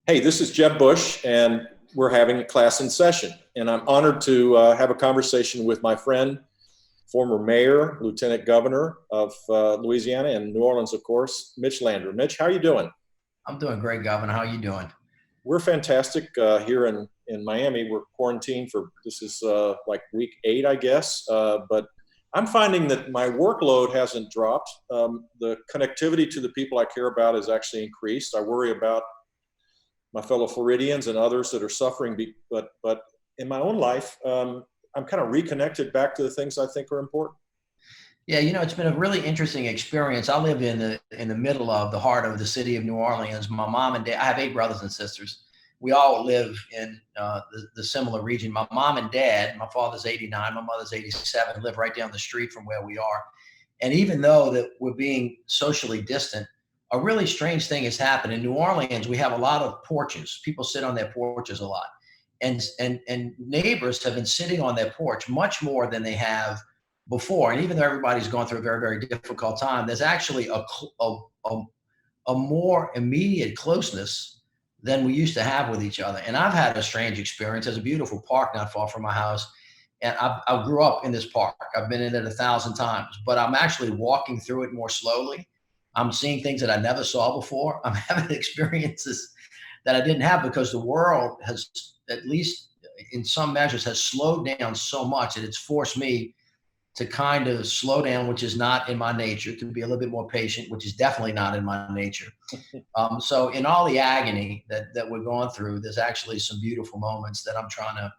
Hey, this is Jeb Bush, and we're having a class in session. And I'm honored to have a conversation with my friend, former mayor, lieutenant governor of Louisiana and New Orleans, of course, Mitch Landrieu. Mitch, how are you doing? I'm doing great, Governor. How are you doing? We're fantastic here in Miami. We're quarantined for, this is like week 8, I guess. But I'm finding that my workload hasn't dropped. The connectivity to the people I care about has actually increased. I worry about my fellow Floridians and others that are suffering. But in my own life, I'm kind of reconnected back to the things I think are important. Yeah, it's been a really interesting experience. I live in the middle of the heart of the city of New Orleans. My mom and dad, I have 8 brothers and sisters. We all live in the similar region. My mom and dad, my father's 89, my mother's 87, live right down the street from where we are. And even though that we're being socially distant, a really strange thing has happened. In New Orleans, we have a lot of porches. People sit on their porches a lot. And neighbors have been sitting on their porch much more than they have before. And even though everybody's gone through a very, very difficult time, there's actually a more immediate closeness than we used to have with each other. And I've had a strange experience. There's a beautiful park not far from my house. And I grew up in this park. I've been in it 1,000 times, but I'm actually walking through it more slowly. I'm seeing things that I never saw before. I'm having experiences that I didn't have because the world has, at least in some measures, has slowed down so much that it's forced me to kind of slow down, which is not in my nature, to be a little bit more patient, which is definitely not in my nature. So in all the agony that we're going through, there's actually some beautiful moments that I'm trying to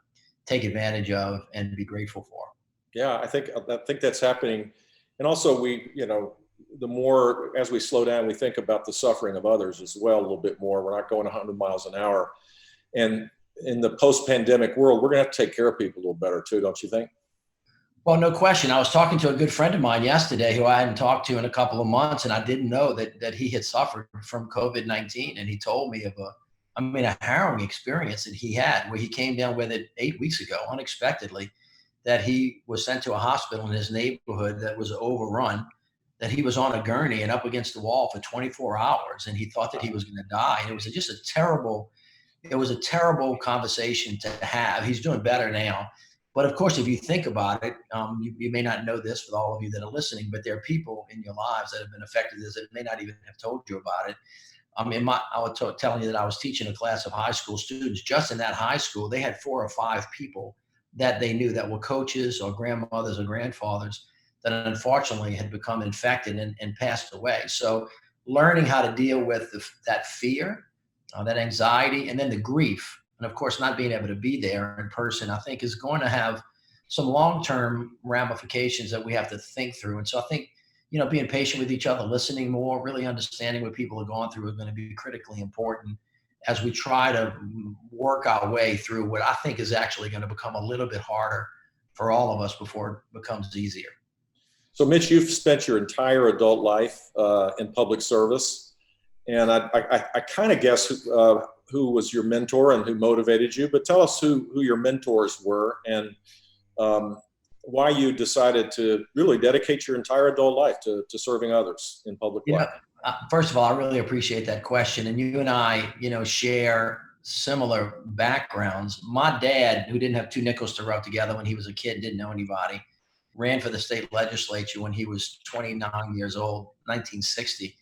take advantage of and be grateful for. Yeah, I think that's happening. And also the more as we slow down, we think about the suffering of others as well a little bit more. We're not going 100 miles an hour. And in the post-pandemic world, we're going to have to take care of people a little better too, don't you think? Well, no question. I was talking to a good friend of mine yesterday who I hadn't talked to in a couple of months, and I didn't know that he had suffered from COVID-19. And he told me of a harrowing experience that he had where he came down with it 8 weeks ago, unexpectedly, that he was sent to a hospital in his neighborhood that was overrun, that he was on a gurney and up against the wall for 24 hours, and he thought that he was going to die. And it was a terrible conversation to have. He's doing better now. But of course, if you think about it, you may not know this with all of you that are listening, but there are people in your lives that have been affected that may not even have told you about it. I was telling you that I was teaching a class of high school students. Just in that high school, they had 4 or 5 people that they knew that were coaches or grandmothers or grandfathers that unfortunately had become infected and passed away. So learning how to deal with that fear, that anxiety, and then the grief, and of course, not being able to be there in person, I think is going to have some long-term ramifications that we have to think through. And so I think, being patient with each other, listening more, really understanding what people are going through is going to be critically important as we try to work our way through what I think is actually going to become a little bit harder for all of us before it becomes easier. So, Mitch, you've spent your entire adult life in public service, and I kind of guess who was your mentor and who motivated you. But tell us who your mentors were and why you decided to really dedicate your entire adult life to serving others in public life. First of all, I really appreciate that question. And you and I, share similar backgrounds. My dad, who didn't have 2 nickels to rub together when he was a kid, didn't know anybody, ran for the state legislature when he was 29 years old, 1960.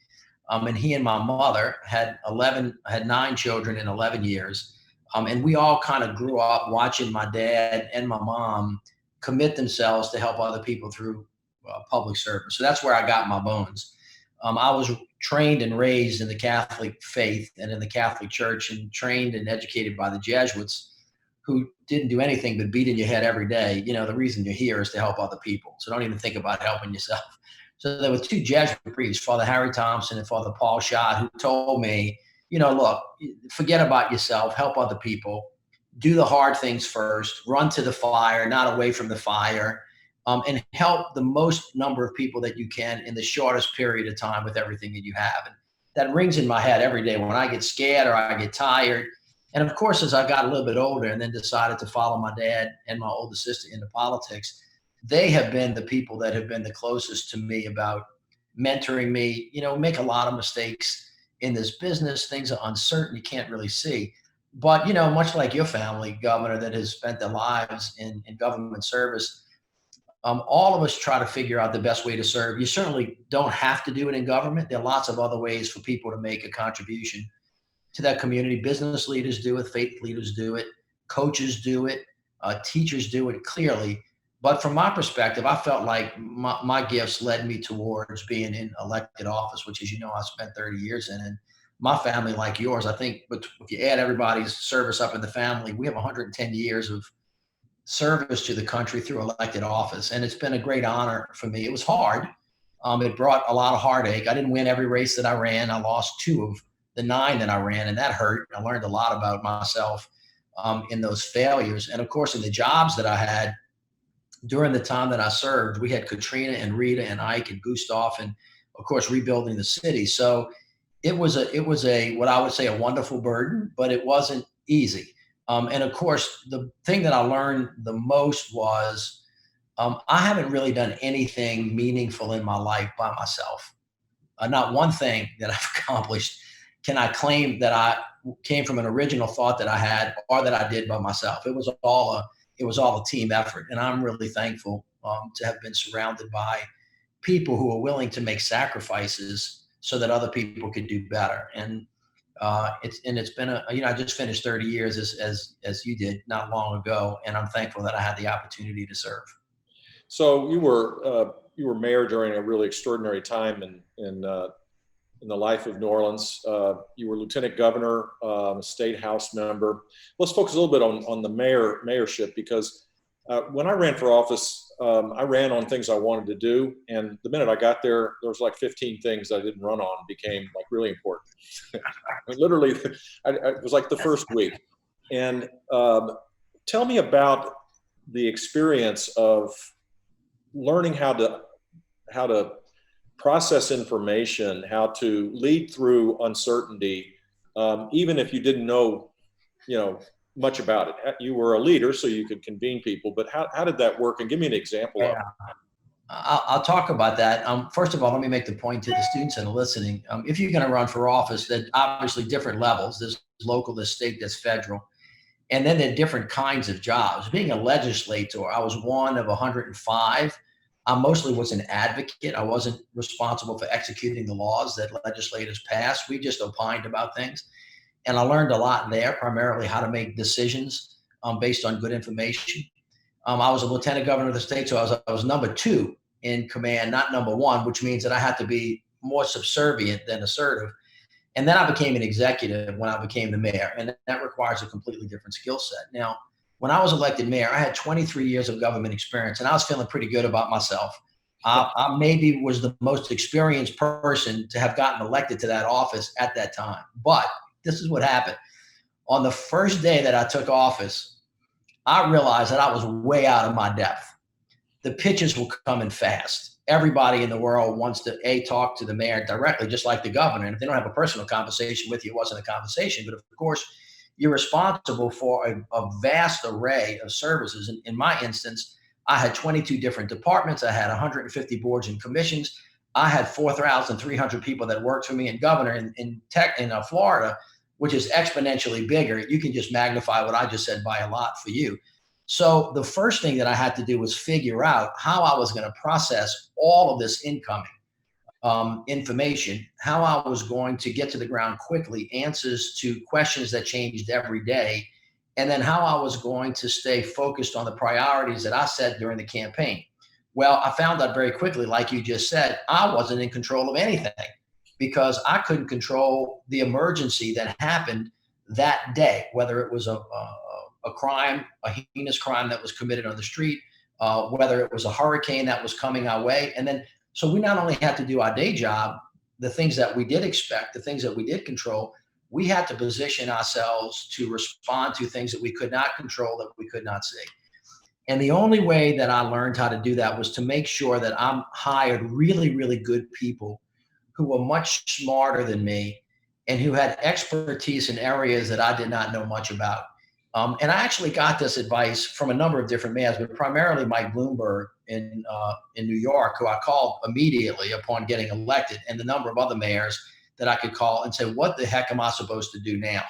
And he and my mother had 9 children in 11 years. And we all kind of grew up watching my dad and my mom commit themselves to help other people through public service. So that's where I got my bones. I was trained and raised in the Catholic faith and in the Catholic Church, and trained and educated by the Jesuits, who didn't do anything but beat in your head every day. The reason you're here is to help other people. So don't even think about helping yourself. So there were 2 Jesuit priests, Father Harry Thompson and Father Paul Schott, who told me, look, forget about yourself, help other people, do the hard things first, run to the fire, not away from the fire, and help the most number of people that you can in the shortest period of time with everything that you have. And that rings in my head every day when I get scared or I get tired. And of course, as I got a little bit older and then decided to follow my dad and my older sister into politics, they have been the people that have been the closest to me about mentoring me, make a lot of mistakes in this business, things are uncertain, you can't really see. But, much like your family, Governor, that has spent their lives in government service, all of us try to figure out the best way to serve. You certainly don't have to do it in government. There are lots of other ways for people to make a contribution to that community. Business leaders do it, faith leaders do it, coaches do it, teachers do it clearly. But from my perspective, I felt like my gifts led me towards being in elected office, which, as you know, I spent 30 years in. And my family, like yours, I think, but if you add everybody's service up in the family, we have 110 years of service to the country through elected office. And it's been a great honor for me. It was hard. It brought a lot of heartache. I didn't win every race that I ran. I lost 2 of the 9 that I ran, and that hurt. I learned a lot about myself in those failures. And of course, in the jobs that I had during the time that I served, we had Katrina and Rita and Ike and Gustav, and of course, rebuilding the city. So it was a what I would say a wonderful burden, but it wasn't easy. And of course, the thing that I learned the most was I haven't really done anything meaningful in my life by myself. Not one thing that I've accomplished can I claim that I came from an original thought that I had or that I did by myself. It was all a team effort, and I'm really thankful to have been surrounded by people who are willing to make sacrifices so that other people could do better. And it's been I just finished 30 years as you did not long ago, and I'm thankful that I had the opportunity to serve. So you were mayor during a really extraordinary time in the life of New Orleans. You were lieutenant governor, state house member. Let's focus a little bit on the mayorship, because when I ran for office, I ran on things I wanted to do, and the minute I got there, there was like 15 things I didn't run on became like really important. Literally, it was like the first week. And tell me about the experience of learning how to process information, how to lead through uncertainty, even if you didn't know, much about it. You were a leader, so you could convene people, but how did that work? And give me an example of it. I'll talk about that. First of all, let me make the point to the students that are listening. If you're going to run for office, there's obviously different levels. There's local, there's state, there's federal. And then there are different kinds of jobs. Being a legislator, I was one of 105. I mostly was an advocate. I wasn't responsible for executing the laws that legislators passed. We just opined about things. And I learned a lot there, primarily how to make decisions based on good information. I was a lieutenant governor of the state, so I was number 2 in command, not number 1, which means that I had to be more subservient than assertive. And then I became an executive when I became the mayor, and that requires a completely different skill set. Now, when I was elected mayor, I had 23 years of government experience, and I was feeling pretty good about myself. I maybe was the most experienced person to have gotten elected to that office at that time. But this is what happened. On the first day that I took office, I realized that I was way out of my depth. The pitches were coming fast. Everybody in the world wants to talk to the mayor directly, just like the governor. And if they don't have a personal conversation with you, it wasn't a conversation. But of course, you're responsible for a vast array of services. In my instance, I had 22 different departments. I had 150 boards and commissions. I had 4,300 people that worked for me. And governor in Florida, which is exponentially bigger, you can just magnify what I just said by a lot for you. So the first thing that I had to do was figure out how I was going to process all of this incoming information, how I was going to get to the ground quickly, answers to questions that changed every day, and then how I was going to stay focused on the priorities that I set during the campaign. Well, I found out very quickly, like you just said, I wasn't in control of anything because I couldn't control the emergency that happened that day, whether it was a crime, a heinous crime that was committed on the street, whether it was a hurricane that was coming our way. And then, so we not only had to do our day job, the things that we did expect, the things that we did control, we had to position ourselves to respond to things that we could not control, that we could not see. And the only way that I learned how to do that was to make sure that I hired really, really good people who were much smarter than me and who had expertise in areas that I did not know much about. And I actually got this advice from a number of different mayors, but primarily Mike Bloomberg in New York, who I called immediately upon getting elected, and the number of other mayors that I could call and say, what the heck am I supposed to do now?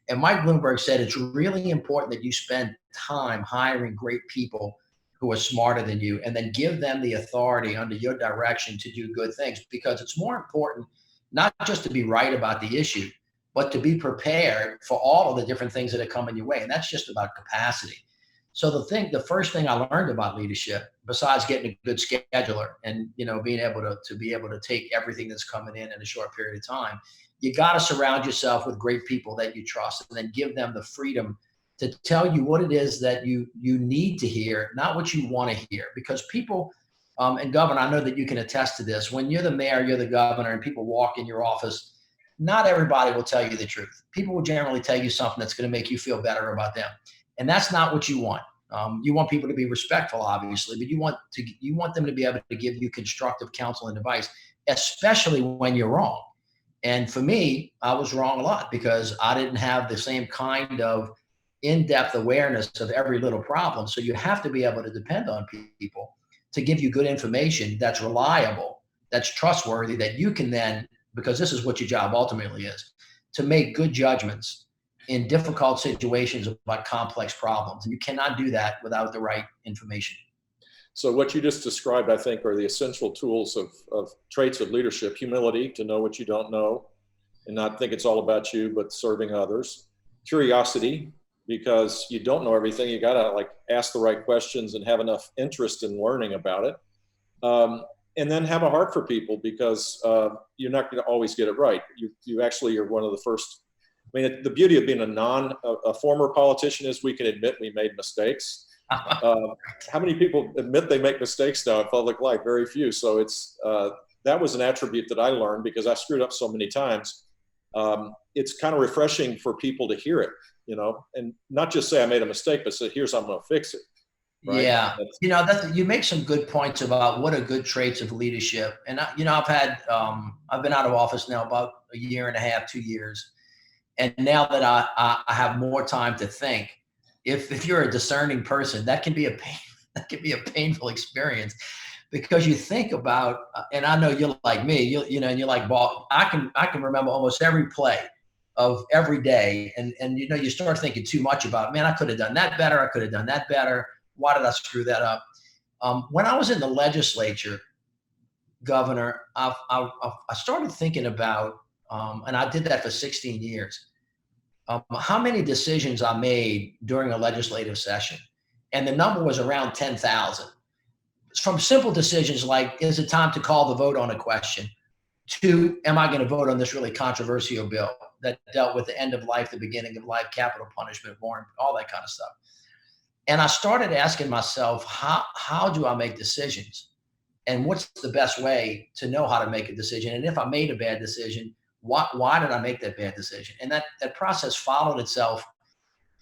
And Mike Bloomberg said, it's really important that you spend time hiring great people who are smarter than you, and then give them the authority under your direction to do good things, because it's more important not just to be right about the issue, but to be prepared for all of the different things that are coming your way. And that's just about capacity. So the first thing I learned about leadership, besides getting a good scheduler and, being able to take everything that's coming in a short period of time, you got to surround yourself with great people that you trust, and then give them the freedom to tell you what it is that you need to hear, not what you want to hear. Because people, and Governor, I know that you can attest to this, when you're the mayor, you're the governor, and people walk in your office, not everybody will tell you the truth. People will generally tell you something that's going to make you feel better about them. And that's not what you want. You want people to be respectful, obviously, but you want them to be able to give you constructive counsel and advice, especially when you're wrong. And for me, I was wrong a lot because I didn't have the same kind of in-depth awareness of every little problem. So you have to be able to depend on people to give you good information that's reliable, that's trustworthy, that you can then, because this is what your job ultimately is, to make good judgments in difficult situations about complex problems. And you cannot do that without the right information. So what you just described, I think, are the essential tools of traits of leadership: humility, to know what you don't know and not think it's all about you, but serving others; curiosity, because you don't know everything. You got to ask the right questions and have enough interest in learning about it. And then have a heart for people, because you're not going to always get it right. You actually are one of the first. I mean, the beauty of being a former politician is we can admit we made mistakes. How many people admit they make mistakes now in public life? Very few. So that was an attribute that I learned because I screwed up so many times. It's kind of refreshing for people to hear it, and not just say I made a mistake, but say, here's how I'm going to fix it. Right? Yeah. You make some good points about what are good traits of leadership. And, I've been out of office now about a year and a half, 2 years. And now that I have more time to think, if you're a discerning person, that can be a painful experience, because you think about, and I know you're like me, and you're like, Bob, I can remember almost every play of every day. And you start thinking too much about, man, I could have done that better. I could have done that better. Why did I screw that up? When I was in the legislature, Governor, I started thinking about, and I did that for 16 years, how many decisions I made during a legislative session. And the number was around 10,000. From simple decisions like, is it time to call the vote on a question, to, am I going to vote on this really controversial bill that dealt with the end of life, the beginning of life, capital punishment, warrant, all that kind of stuff. And I started asking myself, how do I make decisions? And what's the best way to know how to make a decision? And if I made a bad decision, why did I make that bad decision? And that process followed itself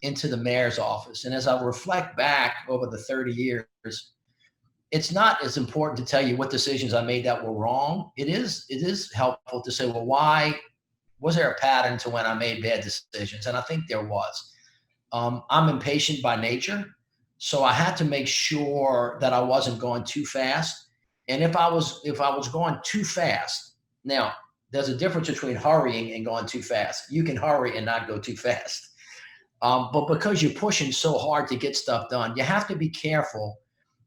into the mayor's office. And as I reflect back over the 30 years, it's not as important to tell you what decisions I made that were wrong. It is helpful to say, well, why was there a pattern to when I made bad decisions? And I think there was. I'm impatient by nature, so I had to make sure that I wasn't going too fast. And if I was going too fast, now there's a difference between hurrying and going too fast. You can hurry and not go too fast. But because you're pushing so hard to get stuff done, you have to be careful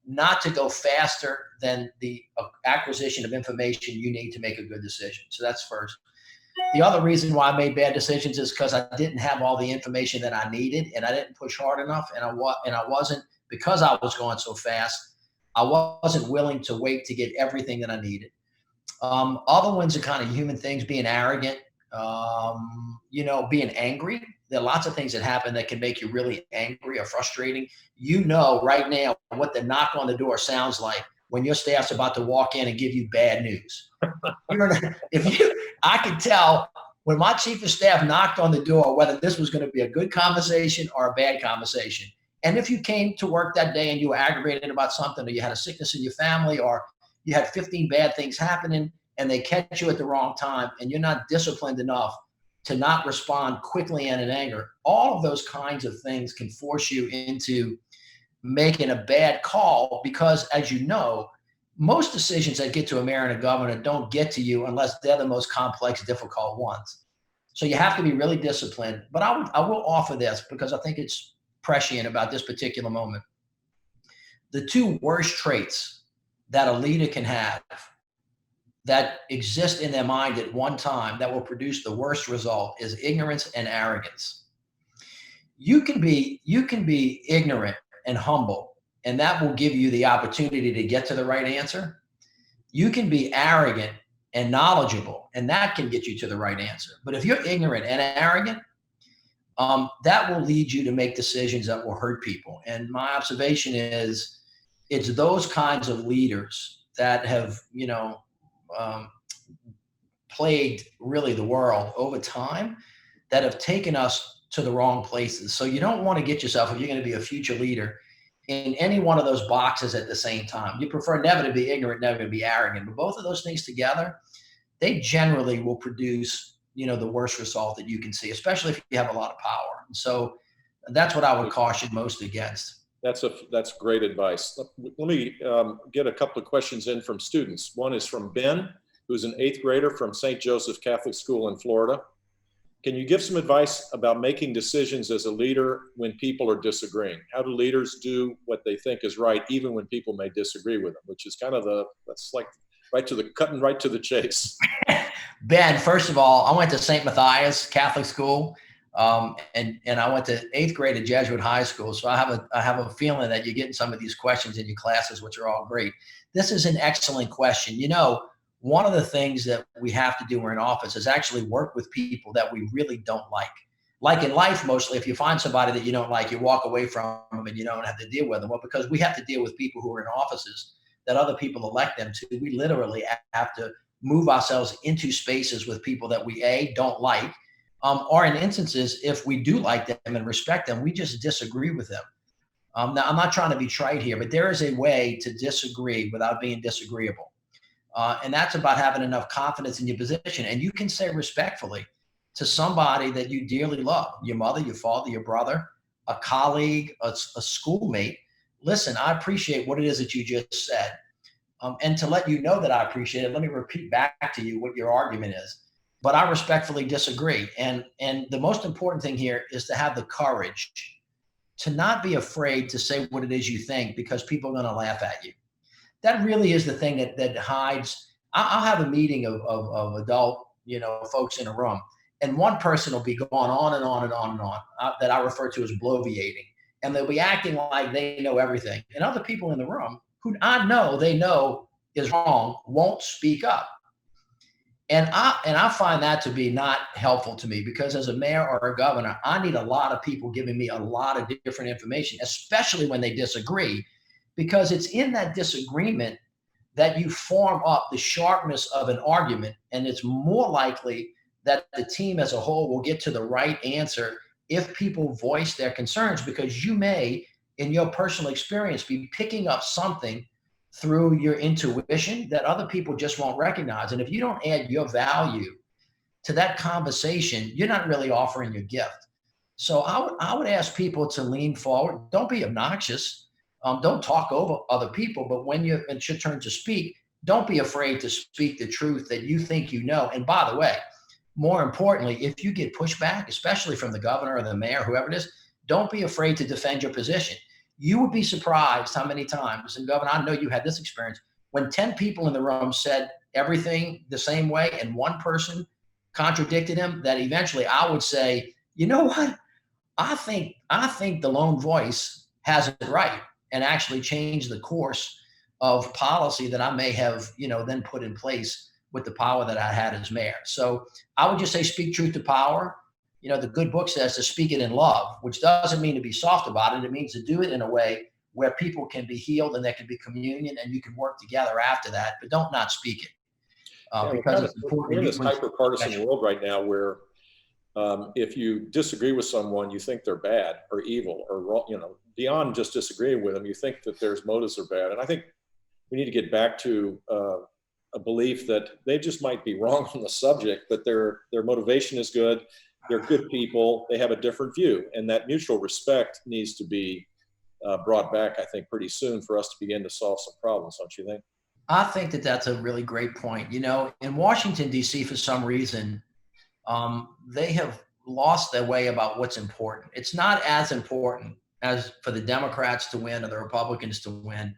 not to go faster than the acquisition of information you need to make a good decision. So that's first. The other reason why I made bad decisions is because I didn't have all the information that I needed, and I didn't push hard enough, and I wasn't, because I was going so fast, I wasn't willing to wait to get everything that I needed. Other ones are kind of human things: being arrogant, being angry. There are lots of things that happen that can make you really angry or frustrating. Right now what the knock on the door sounds like when your staff's about to walk in and give you bad news. I could tell when my chief of staff knocked on the door whether this was going to be a good conversation or a bad conversation. And if you came to work that day and you were aggravated about something, or you had a sickness in your family, or you had 15 bad things happening and they catch you at the wrong time, and you're not disciplined enough to not respond quickly and in anger, all of those kinds of things can force you into making a bad call, because, as you know, most decisions that get to a mayor and a governor don't get to you unless they're the most complex, difficult ones. So you have to be really disciplined. But I will offer this because I think it's prescient about this particular moment. The two worst traits that a leader can have that exist in their mind at one time that will produce the worst result is ignorance and arrogance. You can be ignorant and humble, and that will give you the opportunity to get to the right answer. You can be arrogant and knowledgeable, and that can get you to the right answer. But if you're ignorant and arrogant, that will lead you to make decisions that will hurt people. And my observation is, it's those kinds of leaders that have, um, plagued really the world over time that have taken us to the wrong places. So you don't want to get yourself, if you're going to be a future leader, in any one of those boxes at the same time. You prefer never to be ignorant, never to be arrogant, but both of those things together, they generally will produce, the worst result that you can see, especially if you have a lot of power. So that's what I would caution most against. That's great advice. Let me get a couple of questions in from students. One is from Ben, who's an 8th grader from St. Joseph Catholic School in Florida. Can you give some advice about making decisions as a leader when people are disagreeing? How do leaders do what they think is right, even when people may disagree with them, which is kind of that's like cutting right to the chase. Ben, first of all, I went to St. Matthias Catholic School, and I went to 8th grade at Jesuit high school. So I have a feeling that you're getting some of these questions in your classes, which are all great. This is an excellent question. One of the things that we have to do when we're in office is actually work with people that we really don't like. Like in life, mostly, if you find somebody that you don't like, you walk away from them and you don't have to deal with them. Well, because we have to deal with people who are in offices that other people elect them to, we literally have to move ourselves into spaces with people that we, don't like, or in instances, if we do like them and respect them, we just disagree with them. Now, I'm not trying to be trite here, but there is a way to disagree without being disagreeable. And that's about having enough confidence in your position. And you can say respectfully to somebody that you dearly love, your mother, your father, your brother, a colleague, a schoolmate, listen, I appreciate what it is that you just said. And to let you know that I appreciate it, let me repeat back to you what your argument is. But I respectfully disagree. And the most important thing here is to have the courage to not be afraid to say what it is you think, because people are going to laugh at you. That really is the thing that hides. I'll have a meeting of adult, folks in a room, and one person will be going on and on and on and on that I refer to as bloviating, and they'll be acting like they know everything, and other people in the room who I know they know is wrong won't speak up. And I find that to be not helpful to me, because as a mayor or a governor, I need a lot of people giving me a lot of different information, especially when they disagree, because it's in that disagreement that you form up the sharpness of an argument. And it's more likely that the team as a whole will get to the right answer if people voice their concerns, because you may, in your personal experience, be picking up something through your intuition that other people just won't recognize. And if you don't add your value to that conversation, you're not really offering your gift. So I would ask people to lean forward. Don't be obnoxious. Don't talk over other people, but when it's your turn to speak, don't be afraid to speak the truth that you think you know. And by the way, more importantly, if you get pushback, especially from the governor or the mayor, whoever it is, don't be afraid to defend your position. You would be surprised how many times, and Governor, I know you had this experience, when 10 people in the room said everything the same way and one person contradicted him, that eventually I would say, you know what? I think the lone voice has it right, and actually change the course of policy that I may have, then put in place with the power that I had as mayor. So I would just say, speak truth to power. The good book says to speak it in love, which doesn't mean to be soft about it. It means to do it in a way where people can be healed and there can be communion and you can work together after that, but don't not speak it. Because it's important. We're in this hyper-partisan world right now where if you disagree with someone, you think they're bad or evil or wrong, beyond just disagreeing with them, you think that their motives are bad. And I think we need to get back to a belief that they just might be wrong on the subject, but their motivation is good. They're good people. They have a different view. And that mutual respect needs to be brought back, I think, pretty soon for us to begin to solve some problems, don't you think? I think that that's a really great point. You know, in Washington, D.C., for some reason, they have lost their way about what's important. It's not as important as for the Democrats to win or the Republicans to win.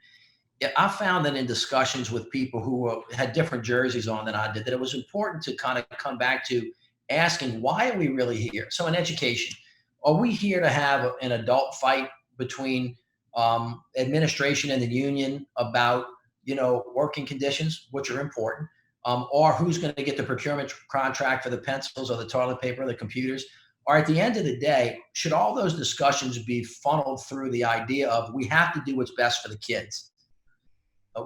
Yeah, I found that in discussions with people who had different jerseys on than I did, that it was important to kind of come back to asking, why are we really here? So in education, are we here to have an adult fight between administration and the union about, working conditions, which are important, or who's going to get the procurement contract for the pencils or the toilet paper or the computers? Or at the end of the day, should all those discussions be funneled through the idea of we have to do what's best for the kids?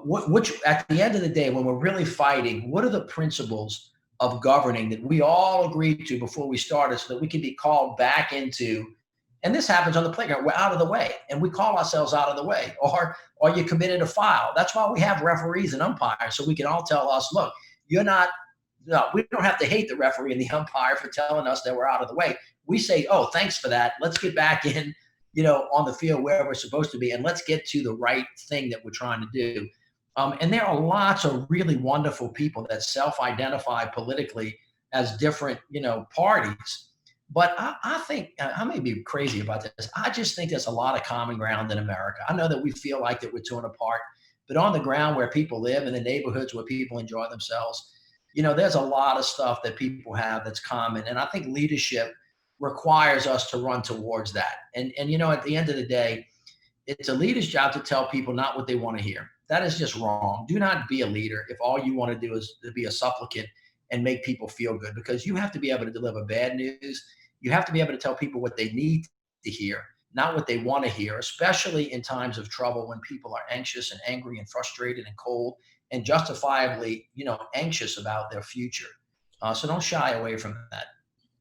Which at the end of the day, when we're really fighting, what are the principles of governing that we all agreed to before we started so that we can be called back into? And this happens on the playground. We're out of the way and we call ourselves out of the way, or you committed a foul. That's why we have referees and umpires, so we can all tell us, look, you're not, no, we don't have to hate the referee and the umpire for telling us that we're out of the way. We say, oh, thanks for that. Let's get back in, on the field where we're supposed to be, and let's get to the right thing that we're trying to do. And there are lots of really wonderful people that self-identify politically as different, parties. But I think I may be crazy about this. I just think there's a lot of common ground in America. I know that we feel like that we're torn apart, but on the ground where people live, in the neighborhoods where people enjoy themselves, there's a lot of stuff that people have that's common. And I think leadership requires us to run towards that. And at the end of the day, it's a leader's job to tell people not what they want to hear. That is just wrong. Do not be a leader if all you want to do is to be a supplicant and make people feel good, because you have to be able to deliver bad news. You have to be able to tell people what they need to hear, not what they want to hear, especially in times of trouble when people are anxious and angry and frustrated and cold and justifiably, anxious about their future. So don't shy away from that.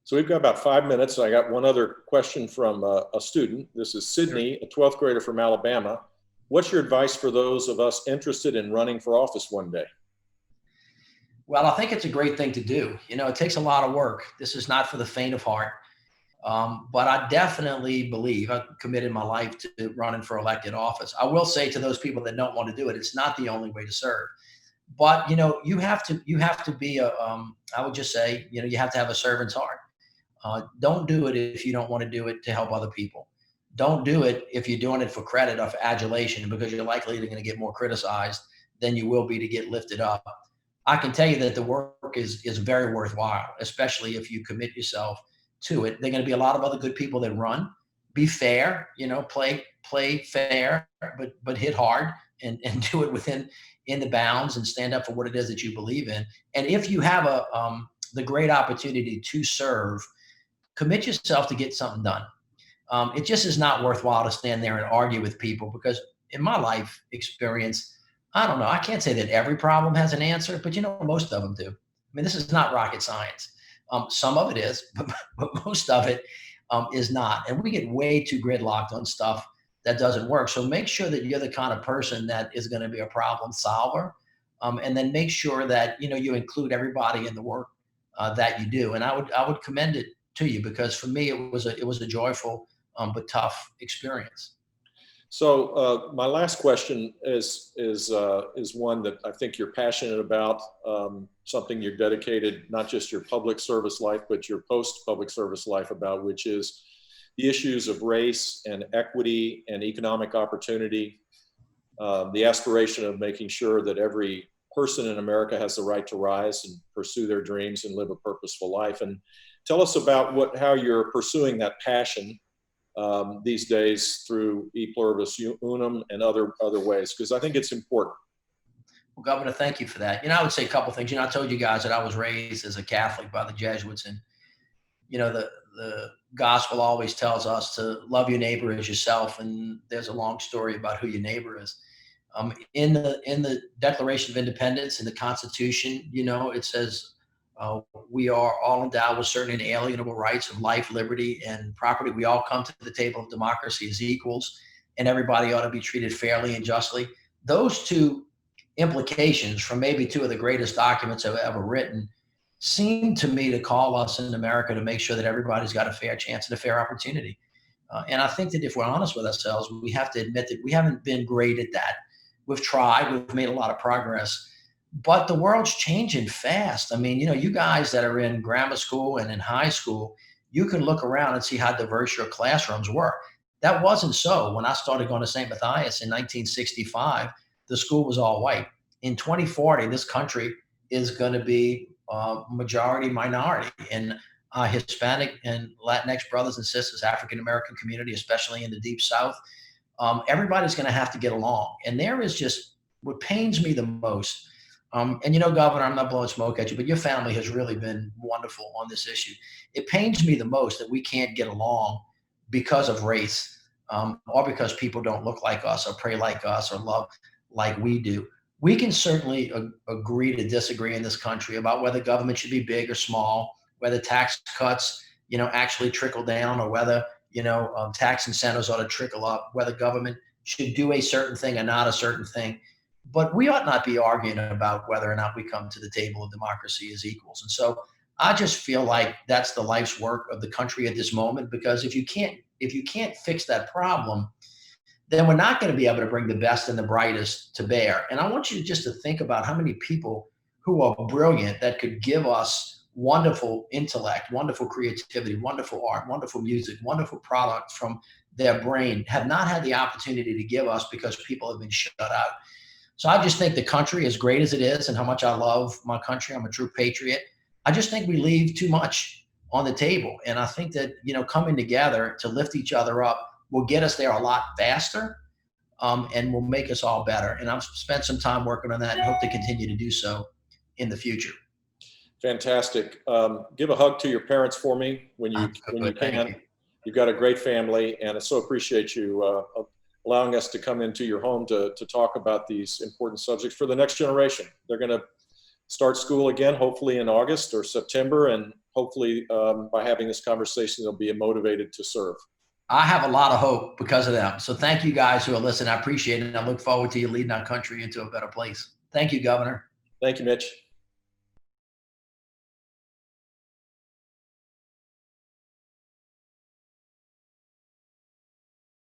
So we've got about 5 minutes. I got one other question from a student. This is Sydney, a 12th grader from Alabama. What's your advice for those of us interested in running for office one day? Well, I think it's a great thing to do. It takes a lot of work. This is not for the faint of heart. But I definitely believe I've committed my life to running for elected office. I will say to those people that don't want to do it, it's not the only way to serve. But you have to be I would just say, you have to have a servant's heart. Don't do it if you don't want to do it to help other people. Don't do it if you're doing it for credit or for adulation, because you're likely going to get more criticized than you will be to get lifted up. I can tell you that the work is very worthwhile, especially if you commit yourself to it. There are going to be a lot of other good people that run. Be fair, play fair, but hit hard and do it in the bounds and stand up for what it is that you believe in. And if you have the great opportunity to serve, commit yourself to get something done. It just is not worthwhile to stand there and argue with people, because in my life experience, I don't know, I can't say that every problem has an answer, but most of them do. I mean, this is not rocket science. Some of it is, but most of it is not. And we get way too gridlocked on stuff that doesn't work. So make sure that you're the kind of person that is going to be a problem solver. And then make sure that, you include everybody in the work that you do. And I would commend it to you, because for me, it was a joyful but tough experience. So my last question is one that I think you're passionate about, something you're dedicated not just your public service life, but your post-public service life about, which is the issues of race and equity and economic opportunity, the aspiration of making sure that every person in America has the right to rise and pursue their dreams and live a purposeful life. And tell us about how you're pursuing that passion these days through E Pluribus Unum and other ways, because I think it's important. Well, Governor, thank you for that. I would say a couple of things. I told you guys that I was raised as a Catholic by the Jesuits, and the gospel always tells us to love your neighbor as yourself, and there's a long story about who your neighbor is. In the Declaration of Independence, in the Constitution, it says we are all endowed with certain inalienable rights of life, liberty, and property. We all come to the table of democracy as equals, and everybody ought to be treated fairly and justly. Those two implications from maybe two of the greatest documents I've ever written seem to me to call us in America to make sure that everybody's got a fair chance and a fair opportunity. And I think that if we're honest with ourselves, we have to admit that we haven't been great at that. We've tried, we've made a lot of progress, but the world's changing fast. I mean, you guys that are in grammar school and in high school, you can look around and see how diverse your classrooms were. That wasn't so when I started going to St. Matthias in 1965. The school was all white. In 2040, this country is going to be majority minority, and Hispanic and Latinx brothers and sisters, African American community, especially in the Deep South. Everybody's going to have to get along. And there is just what pains me the most. And Governor, I'm not blowing smoke at you, but your family has really been wonderful on this issue. It pains me the most that we can't get along because of race, or because people don't look like us or pray like us or love like we do. We can certainly agree to disagree in this country about whether government should be big or small, whether tax cuts, actually trickle down, or whether, tax incentives ought to trickle up, whether government should do a certain thing or not a certain thing. But we ought not be arguing about whether or not we come to the table of democracy as equals. And so I just feel like that's the life's work of the country at this moment, because if you can't fix that problem, then we're not going to be able to bring the best and the brightest to bear. And I want you just to think about how many people who are brilliant that could give us wonderful intellect, wonderful creativity, wonderful art, wonderful music, wonderful product from their brain have not had the opportunity to give us because people have been shut out. So I just think the country, as great as it is and how much I love my country, I'm a true patriot, I just think we leave too much on the table. And I think that, coming together to lift each other up will get us there a lot faster, and will make us all better. And I've spent some time working on that and hope to continue to do so in the future. Fantastic. Give a hug to your parents for me when you can. You've got a great family, and I so appreciate you allowing us to come into your home to talk about these important subjects for the next generation. They're going to start school again, hopefully in August or September, and hopefully by having this conversation, they'll be motivated to serve. I have a lot of hope because of them. So thank you guys who are listening. I appreciate it. And I look forward to you leading our country into a better place. Thank you, Governor. Thank you, Mitch.